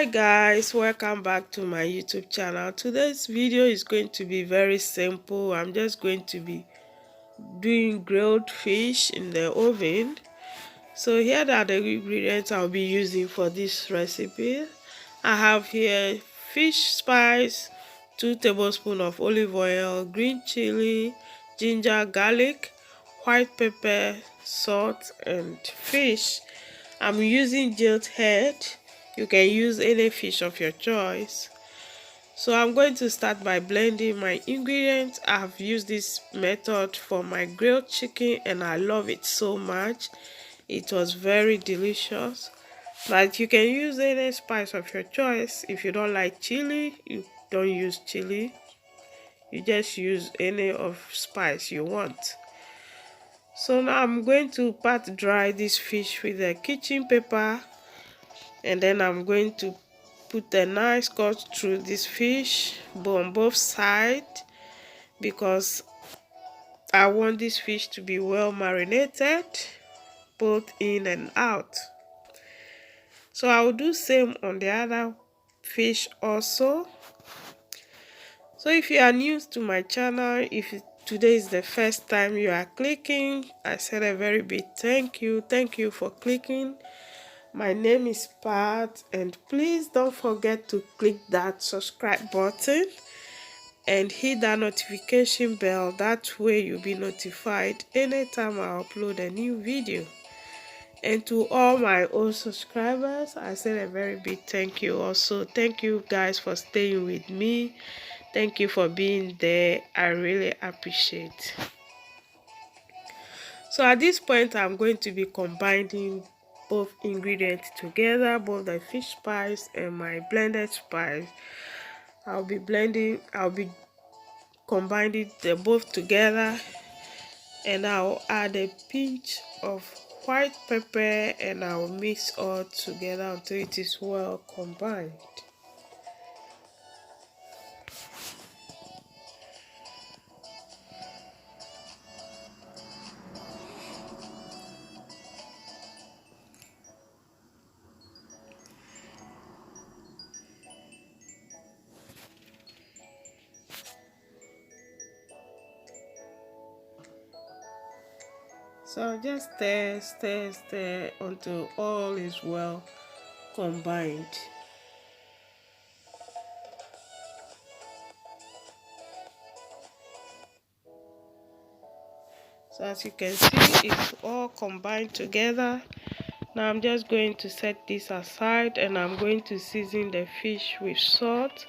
Hi guys, welcome back to my YouTube channel. Today's video is going to be very simple. I'm just going to be doing grilled fish in the oven. So here are the ingredients I'll be using for this recipe. I have here fish spice, 2 tablespoons of olive oil, green chili, ginger, garlic, white pepper, salt, and fish. I'm using gilt head. You can use any fish of your choice. So I'm going to start by blending my ingredients. I've used this method for my grilled chicken and I love it so much. It was very delicious. But you can use any spice of your choice. If you don't like chili, you don't use chili. You just use any of spice you want. So now I'm going to pat dry this fish with a kitchen paper, and then I'm going to put a nice cut through this fish on both sides because I want this fish to be well marinated both in and out. So I will do same on the other fish also. So if you are new to my channel, if today is the first time you are clicking, I said a very big thank you. Thank you for clicking. My name is Pat, and please don't forget to click that subscribe button and hit that notification bell. That way you'll be notified anytime I upload a new video. And to all my old subscribers, I said a very big thank you also. Thank you guys for staying with me. Thank you for being there. I really appreciate. So at this point, I'm going to be combining both ingredients together, both the fish spice and my blended spice. I'll be combining them both together, and I'll add a pinch of white pepper and I'll mix all together until it is well combined. So just stir until all is well combined. So as you can see, it's all combined together. Now I'm just going to set this aside and I'm going to season the fish with salt.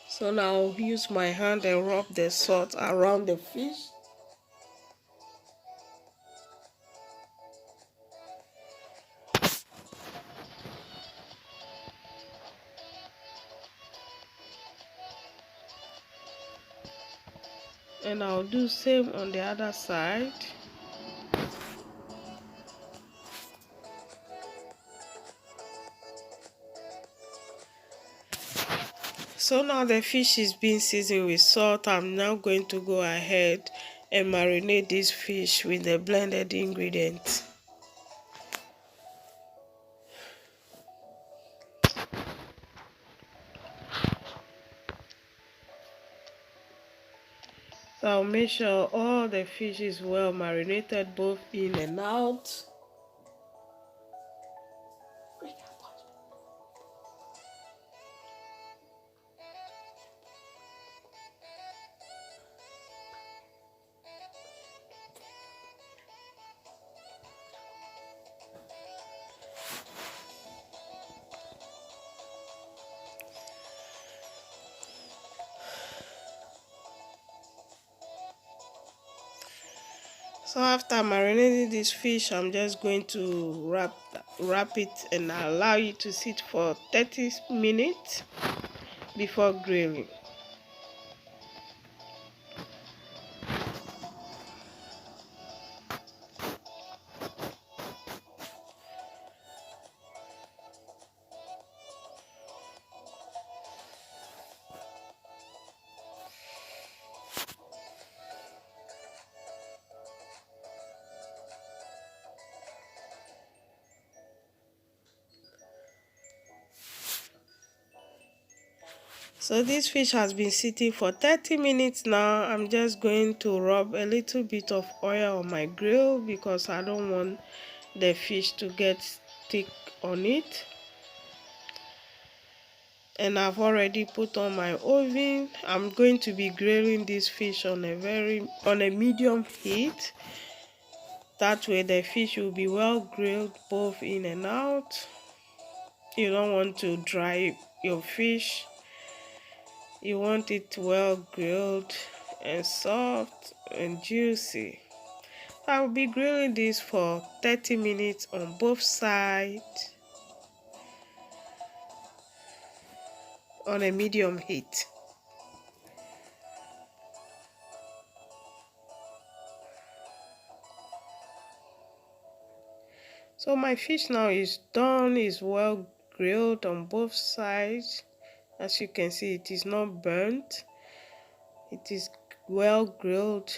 So now I'll use my hand and rub the salt around the fish. And I'll do same on the other side. So now the fish is being seasoned with salt. I'm now going to go ahead and marinate this fish with the blended ingredients. So I'll make sure all the fish is well marinated both in and out. So after marinating this fish, I'm just going to wrap it and allow it to sit for 30 minutes before grilling. So this fish has been sitting for 30 minutes now. I'm just going to rub a little bit of oil on my grill because I don't want the fish to get stick on it. And I've already put on my oven. I'm going to be grilling this fish on a medium heat. That way the fish will be well grilled both in and out. You don't want to dry your fish. You want it well grilled and soft and juicy. I will be grilling this for 30 minutes on both sides on a medium heat. So my fish now is done, is well grilled on both sides. As you can see, it is not burnt. It is well grilled,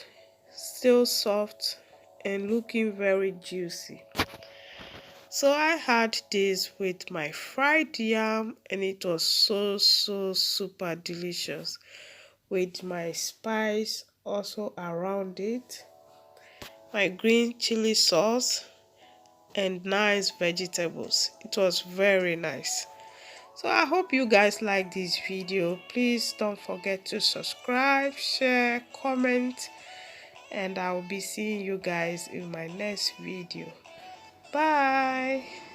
still soft and looking very juicy. So I had this with my fried yam and it was so super delicious with my spice also around it, my green chili sauce and nice vegetables. It was very nice. So I hope you guys like this video. Please don't forget to subscribe, share, comment, and I will be seeing you guys in my next video. Bye.